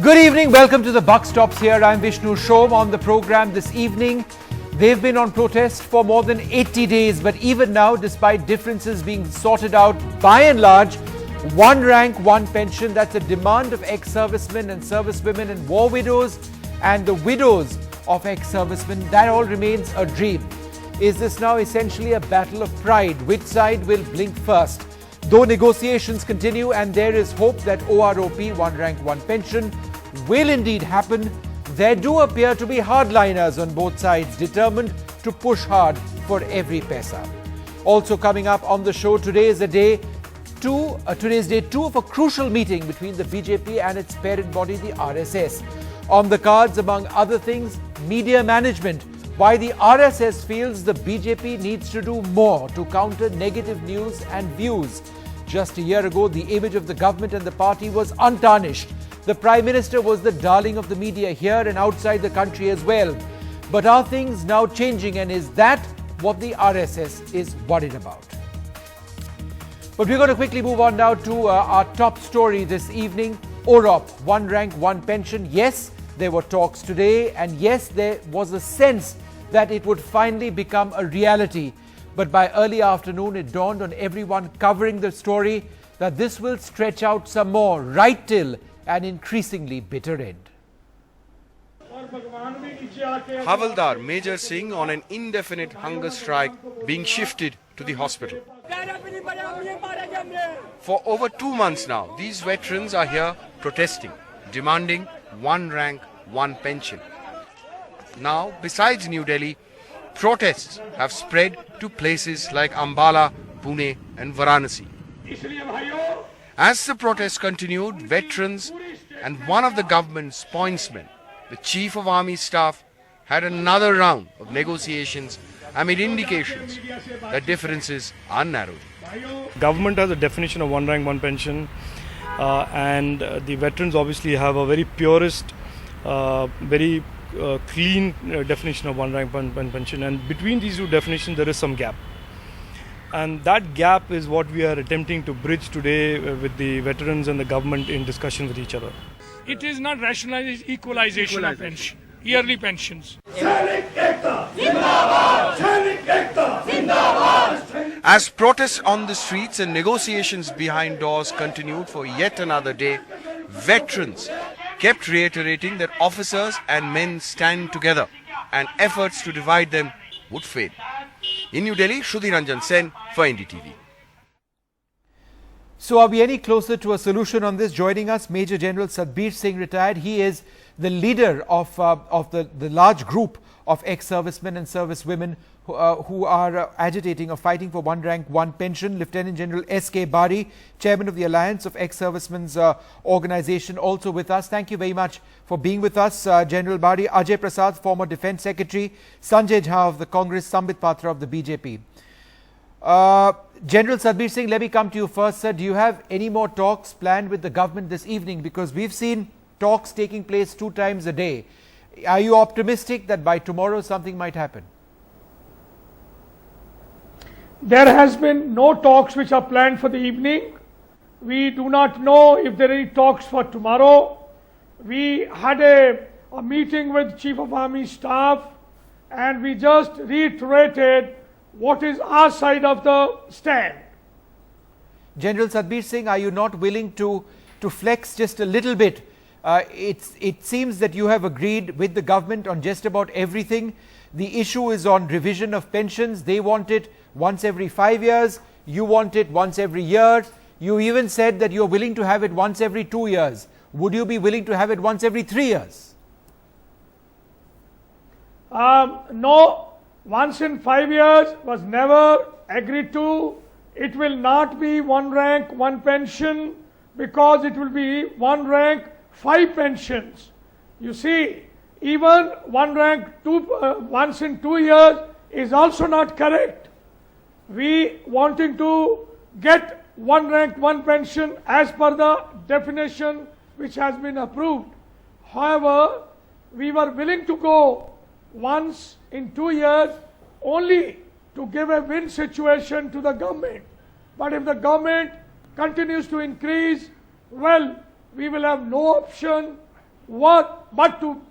Good evening, welcome to the Buck Stops here. I'm Vishnu Shom. On the program this evening, they've been on protest for more than 80 days, but even now, despite differences being sorted out by and large, one rank, one pension, that's a demand of ex-servicemen and servicewomen and war widows and the widows of ex-servicemen. That all remains a dream. Is this now essentially a battle of pride? Which side will blink first? Though negotiations continue and there is hope that OROP, one rank, one pension, will indeed happen, there do appear to be hardliners on both sides determined to push hard for every paisa. Also coming up on the show, today's day two of a crucial meeting between the BJP and its parent body, the RSS. On the cards, among other things, media management. Why the RSS feels the BJP needs to do more to counter negative news and views. Just a year ago, the image of the government and the party was untarnished. The Prime Minister was the darling of the media here and outside the country as well. But are things now changing, and is that what the RSS is worried about? But we're going to quickly move on now to our top story this evening. OROP, one rank, one pension. Yes, there were talks today, and yes, there was a sense that it would finally become a reality. But by early afternoon, it dawned on everyone covering the story that this will stretch out some more, right till an increasingly bitter end. Havaldar Major Singh on an indefinite hunger strike being shifted to the hospital. For over 2 months now, these veterans are here protesting, demanding one rank, one pension. Now, besides New Delhi, protests have spread to places like Ambala, Pune and Varanasi. As the protests continued, veterans and one of the government's pointsmen, the Chief of Army Staff, had another round of negotiations amid indications that differences are narrowing. Government has a definition of one rank, one pension, and the veterans obviously have a very purist, very clean definition of one rank, one pension, and between these two definitions there is some gap. And that gap is what we are attempting to bridge today with the veterans and the government in discussion with each other. It is not rationalized equalization of pension, yearly pensions. As protests on the streets and negotiations behind doors continued for yet another day, veterans kept reiterating that officers and men stand together and efforts to divide them would fail. In New Delhi, Shruti Ranjan Sen for NDTv. So are we any closer to a solution on this? Joining us, Major General Satbir Singh, retired. He is the leader of the large group of ex-servicemen and servicewomen who are agitating or fighting for one rank, one pension. Lieutenant General S.K. Bari, Chairman of the Alliance of Ex-Servicemen's organization, also with us. Thank you very much for being with us, General Bari. Ajay Prasad, former Defence Secretary. Sanjay Jha of the Congress. Sambit Patra of the BJP. General Satbir Singh, let me come to you first, sir. Do you have any more talks planned with the government this evening? Because we've seen talks taking place 2 times a day. Are you optimistic that by tomorrow something might happen? There has been no talks which are planned for the evening. We do not know if there are any talks for tomorrow. We had a meeting with Chief of Army Staff and we just reiterated what is our side of the stand. General Satbir Singh, are you not willing to flex just a little bit? It seems that you have agreed with the government on just about everything. The issue is on revision of pensions. They want it once every 5 years. You want it once every year. You even said that you are willing to have it once every 2 years. Would you be willing to have it once every 3 years? No. Once in 5 years was never agreed to. It will not be one rank, one pension, because it will be one rank, 5 pensions. You see, even one rank, once in 2 years is also not correct. We wanting to get one rank, one pension as per the definition which has been approved. However, we were willing to go once in 2 years only to give a win situation to the government. But if the government continues to increase, well, we will have no option but to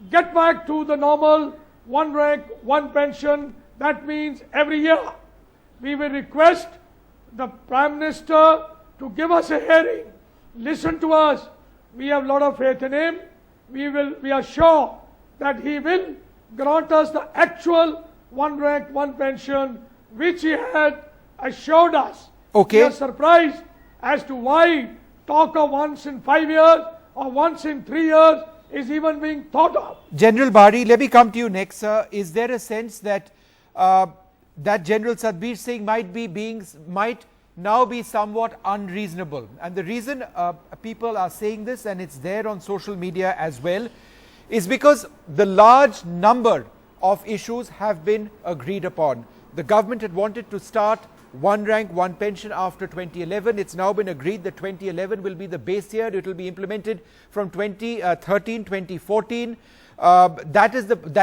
get back to the normal one rank, one pension. That means every year we will request the Prime Minister to give us a hearing, listen to us. We have a lot of faith in him. We are sure that he will grant us the actual one rank, one pension, which he had assured us. Okay. We are surprised as to why talk of once in 5 years or once in 3 years is even being thought of. General Bari, let me come to you next, sir. Is there a sense that that General Satbir Singh might now be somewhat unreasonable? And the reason people are saying this, and it's there on social media as well, is because the large number of issues have been agreed upon. The government had wanted to start one rank, one pension after 2011. It's now been agreed that 2011 will be the base year. It will be implemented from 2013, 2014. That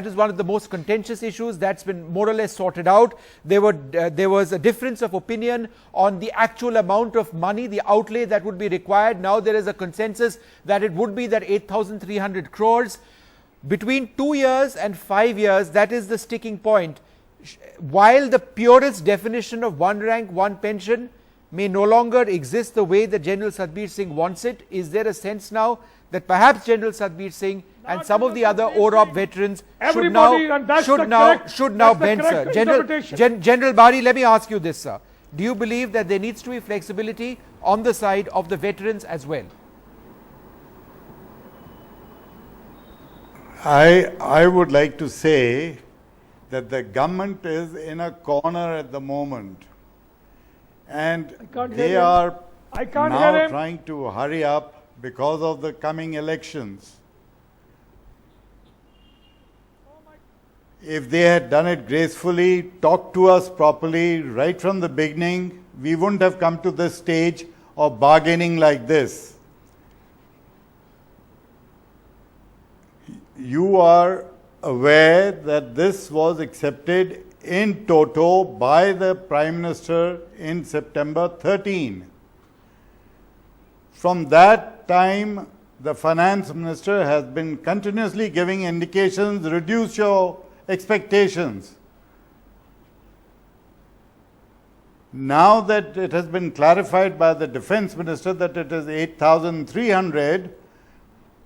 is one of the most contentious issues. That's been more or less sorted out. There was a difference of opinion on the actual amount of money, the outlay that would be required. Now there is a consensus that it would be that 8,300 crores. Between 2 years and 5 years, that is the sticking point. While the purest definition of one rank, one pension may no longer exist the way that General Satbir Singh wants it, is there a sense now that perhaps General Satbir Singh and some of the other OROP veterans should now bend, sir? General Bari, let me ask you this, sir. Do you believe that there needs to be flexibility on the side of the veterans as well? I would like to say that the government is in a corner at the moment, and they are now trying to hurry up because of the coming elections. If they had done it gracefully, talked to us properly right from the beginning, we wouldn't have come to this stage of bargaining like this. You are aware that this was accepted in toto by the Prime Minister in September 13. From that time, the Finance Minister has been continuously giving indications, reduce your expectations. Now that it has been clarified by the Defence Minister that it is 8,300,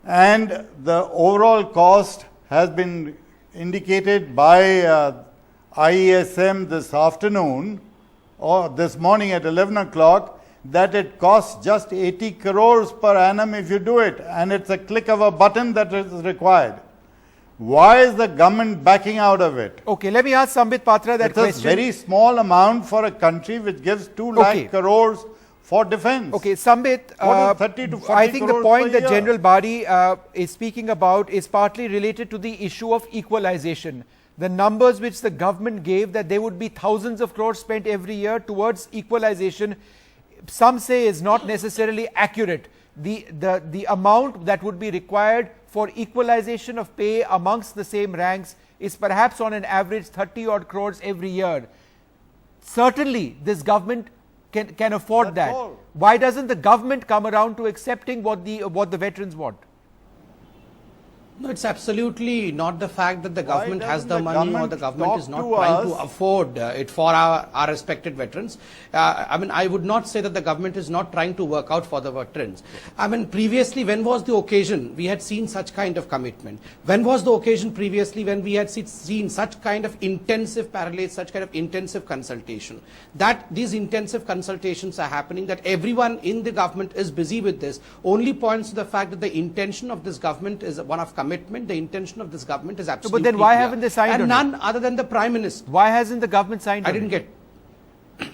and the overall cost has been indicated by IESM this afternoon or this morning at 11 o'clock, that it costs just 80 crores per annum if you do it, and it's a click of a button that is required. Why is the government backing out of it? Okay, let me ask Sambit Patra that question. It's a very small amount for a country which gives 2 lakh crores for defense. Okay, Sambit, 30 to 40 I think the crores point per that year. General Bari is speaking about is partly related to the issue of equalization. The numbers which the government gave, that there would be thousands of crores spent every year towards equalization, some say is not necessarily accurate. The amount that would be required for equalization of pay amongst the same ranks is perhaps on an average 30 odd crores every year. Certainly this government can afford that. Why doesn't the government come around to accepting what the veterans want? No, it's absolutely not the fact that the government has the money or the government is not trying to afford it for our respected veterans. I mean, I would not say that the government is not trying to work out for the veterans. I mean, previously, when was the occasion we had seen such kind of commitment? When was the occasion previously when we had seen such kind of intensive parallels, such kind of intensive consultation? That these intensive consultations are happening, that everyone in the government is busy with this, only points to the fact that the intention of this government is one of commitment. The intention of this government is absolutely But then why clear. haven't they signed on And none it? other than the Prime Minister. Why hasn't the government signed on I didn't it? get.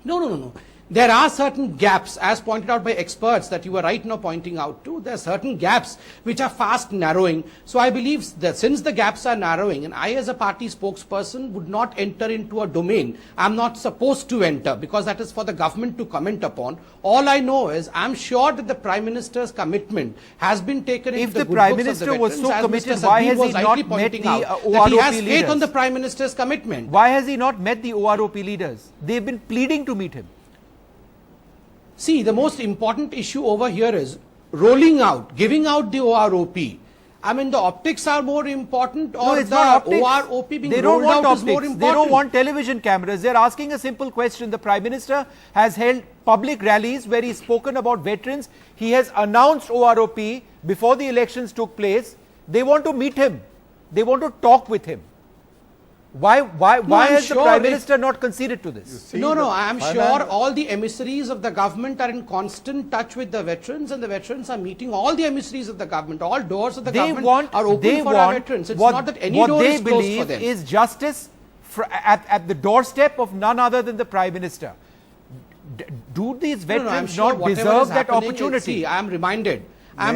No. There are certain gaps, as pointed out by experts that you were right now pointing out to. There are certain gaps which are fast narrowing. So I believe that since the gaps are narrowing, and I as a party spokesperson would not enter into a domain I'm not supposed to enter, because that is for the government to comment upon. All I know is I'm sure that the Prime Minister's commitment has been taken into the good Prime books of the Minister was veterans, so as committed, Mr. why Satbir has was he not rightly met pointing the out that he OROP has faith leaders? on the Prime Minister's commitment. Why has he not met the OROP leaders? They've been pleading to meet him. See, the most important issue over here is rolling out, giving out the OROP, I mean, the optics are more important, or it's the not optics. OROP being They don't rolled want out is more optics. important? They don't want television cameras. They're asking a simple question. The Prime Minister has held public rallies where he's spoken about veterans. He has announced OROP before the elections took place. They want to meet him. They want to talk with him. Why has the Prime Minister not conceded to this? No, I am sure all the emissaries of the government are in constant touch with the veterans, and the veterans are meeting all the emissaries of the government. All doors of the government are open for our veterans. It's not that any door is closed for them. What they believe is justice at the doorstep of none other than the Prime Minister. Do these veterans not deserve that opportunity? I am reminded.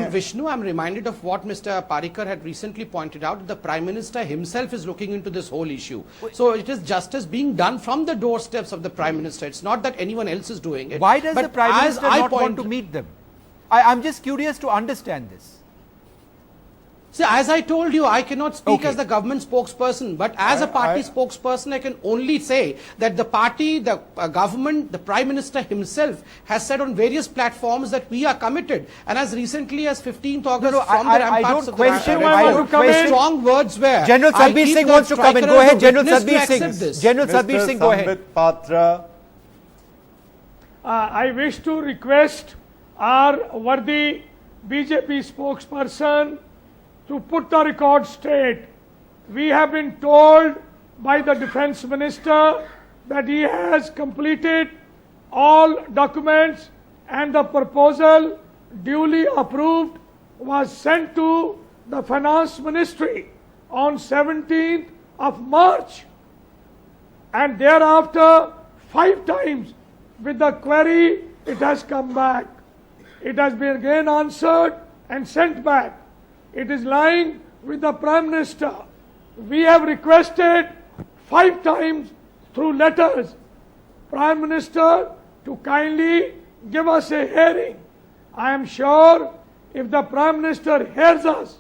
Vishnu, I'm reminded of what Mr. Parikar had recently pointed out. The Prime Minister himself is looking into this whole issue. So it is justice being done from the doorsteps of the Prime Minister. It's not that anyone else is doing it. Why does the Prime Minister not want to meet them? I'm just curious to understand this. See, as I told you, I cannot speak as the government spokesperson, but as a party spokesperson, I can only say that the party, the government, the Prime Minister himself has said on various platforms that we are committed. And as recently as 15th August, I don't question. Strong words where General Sadhbir Singh wants to come in. Go ahead, General Sadhbir Singh. General Sadhbir Singh, go ahead. Patra. I wish to request our worthy BJP spokesperson to put the record straight. We have been told by the Defence Minister that he has completed all documents and the proposal duly approved was sent to the Finance Ministry on 17th of March, and thereafter 5 times with the query it has come back. It has been again answered and sent back. It is lying with the Prime Minister. We have requested 5 times through letters, Prime Minister to kindly give us a hearing. I am sure if the Prime Minister hears us,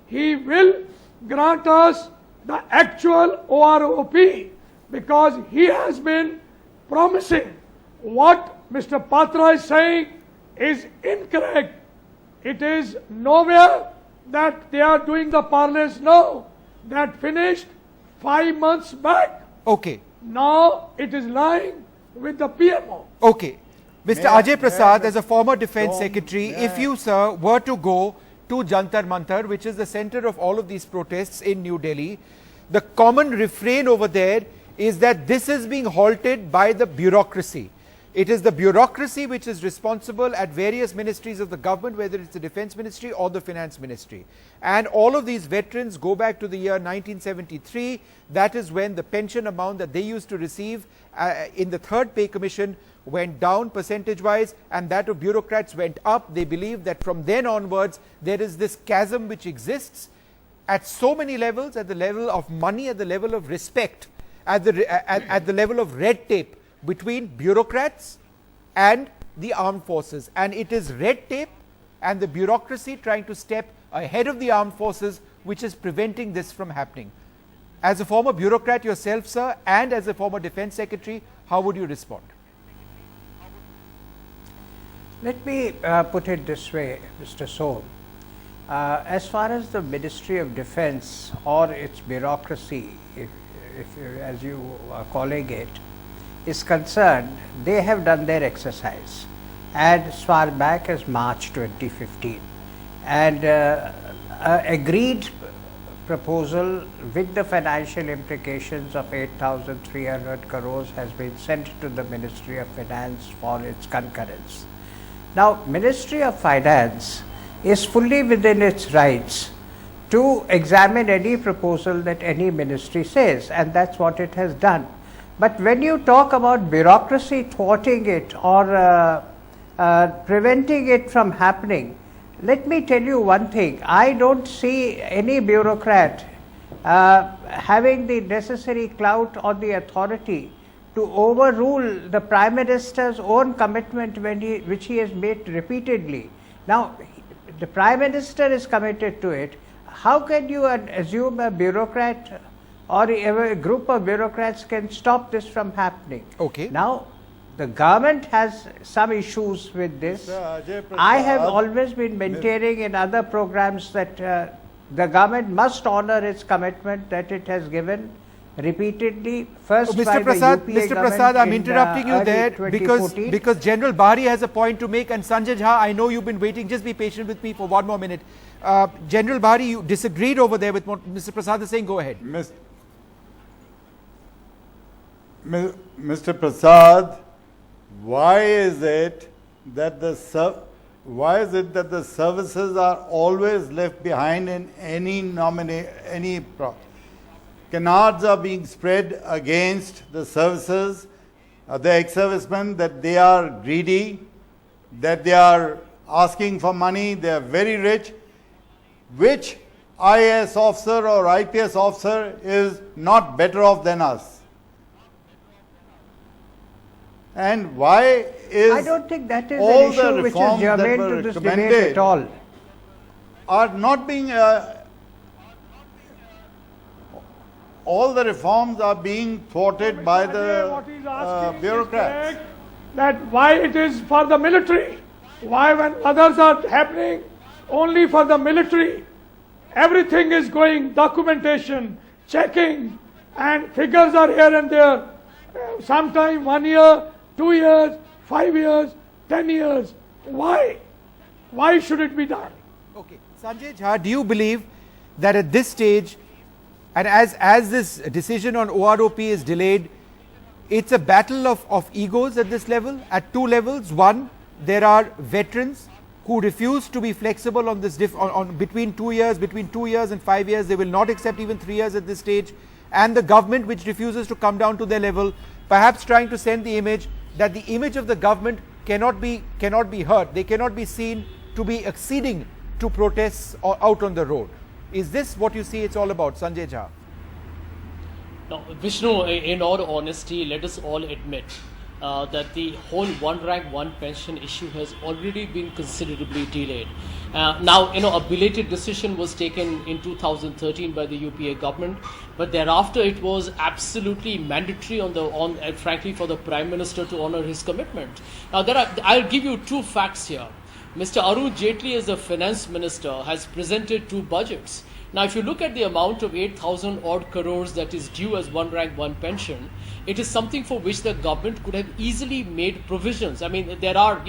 he will grant us the actual OROP, because he has been promising. What Mr. Patra is saying is incorrect. It is nowhere that they are doing the parlance. No, that finished 5 months back. Okay. Now it is lying with the PMO. Okay. Mr. Ajay Prasad, as a former Defence Secretary, if you, sir, were to go to Jantar Mantar, which is the center of all of these protests in New Delhi, the common refrain over there is that this is being halted by the bureaucracy. It is the bureaucracy which is responsible at various ministries of the government, whether it's the Defence Ministry or the Finance Ministry. And all of these veterans go back to the year 1973. That is when the pension amount that they used to receive in the third pay commission went down percentage-wise, and that of bureaucrats went up. They believe that from then onwards, there is this chasm which exists at so many levels, at the level of money, at the level of respect, at the level of red tape, between bureaucrats and the armed forces. And it is red tape and the bureaucracy trying to step ahead of the armed forces which is preventing this from happening. As a former bureaucrat yourself, sir, and as a former Defence Secretary, how would you respond? Let me put it this way, Mr. Soam. As far as the Ministry of Defence or its bureaucracy, as you are calling it, is concerned, they have done their exercise as far back as March 2015, and agreed proposal with the financial implications of 8,300 crores has been sent to the Ministry of Finance for its concurrence. Now, Ministry of Finance is fully within its rights to examine any proposal that any ministry says, and that's what it has done. But when you talk about bureaucracy thwarting it or preventing it from happening, let me tell you one thing. I don't see any bureaucrat having the necessary clout or the authority to overrule the Prime Minister's own commitment which he has made repeatedly. Now, the Prime Minister is committed to it. How can you assume a bureaucrat or a group of bureaucrats can stop this from happening? Okay. Now, The government has some issues with this. I have always been maintaining in other programs that the government must honor its commitment that it has given repeatedly. First, Mr. Prasad, I'm interrupting you there because General Bari has a point to make, and Sanjay Jha, I know you've been waiting. Just be patient with me for one more minute. General Bari, you disagreed over there with what Mr. Prasad is saying. Go ahead. Mr. Prasad, why is it that the services are always left behind in any canards are being spread against the services, the ex-servicemen, that they are greedy, that they are asking for money, they are very rich. Which IAS officer or IPS officer is not better off than us? And why is I don't think that is an issue which is germane to this debate at all. Are not being all the reforms are being thwarted by the bureaucrats. That why it is for the military? Why, when others are happening only for the military? Everything is going, documentation, checking, and figures are here and there. Sometime 1 year, 2 years, 5 years, 10 years. Why? Why should it be done? Okay, Sanjay Jha, do you believe that at this stage, and as this decision on OROP is delayed, it's a battle of egos at this level, at two levels? One, there are veterans who refuse to be flexible on this between 2 years, between 2 years and 5 years. They will not accept even 3 years at this stage. And the government, which refuses to come down to their level, perhaps trying to send the image that the image of the government cannot be hurt. They cannot be seen to be acceding to protests or out on the road. Is this what you see it's all about, Sanjay Jha? Now, Vishnu, in all honesty, let us all admit that the whole one rank, one pension issue has already been considerably delayed. Now, a belated decision was taken in 2013 by the UPA government, but thereafter it was absolutely mandatory frankly, for the Prime Minister to honor his commitment. Now, I'll give you two facts here. Mr. Arun Jaitley, as the Finance Minister, has presented two budgets. Now, if you look at the amount of 8,000 odd crores that is due as one rank, one pension, it is something for which the government could have easily made provisions. I mean, there are,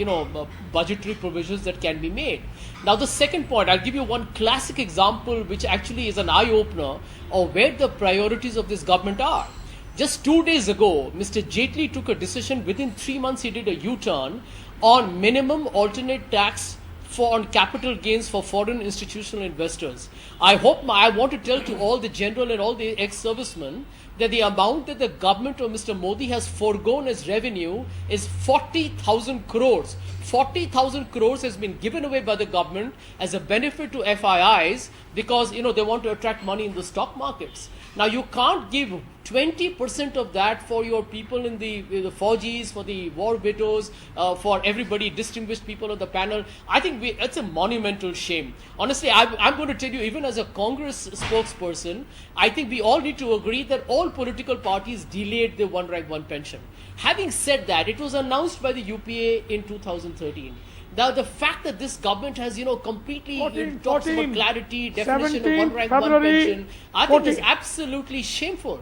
budgetary provisions that can be made. Now, the second point, I'll give you one classic example, which actually is an eye-opener of where the priorities of this government are. Just 2 days ago, Mr. Jaitley took a decision. Within 3 months, he did a U-turn on minimum alternate tax on capital gains for foreign institutional investors. I want to tell to all the general and all the ex-servicemen that the amount that the government of Mr. Modi has foregone as revenue is 40,000 crores. 40,000 crores has been given away by the government as a benefit to FIIs because, they want to attract money in the stock markets. Now, you can't give 20% of that for your people in the Fauji's, for the war widows, for everybody, distinguished people on the panel. I think it's a monumental shame. Honestly, I'm going to tell you, even as a Congress spokesperson, I think we all need to agree that all political parties delayed the one rank, one pension. Having said that, it was announced by the UPA in 2013. Now, the fact that this government has, completely talks about clarity, definition of one rank, one pension, I think is absolutely shameful.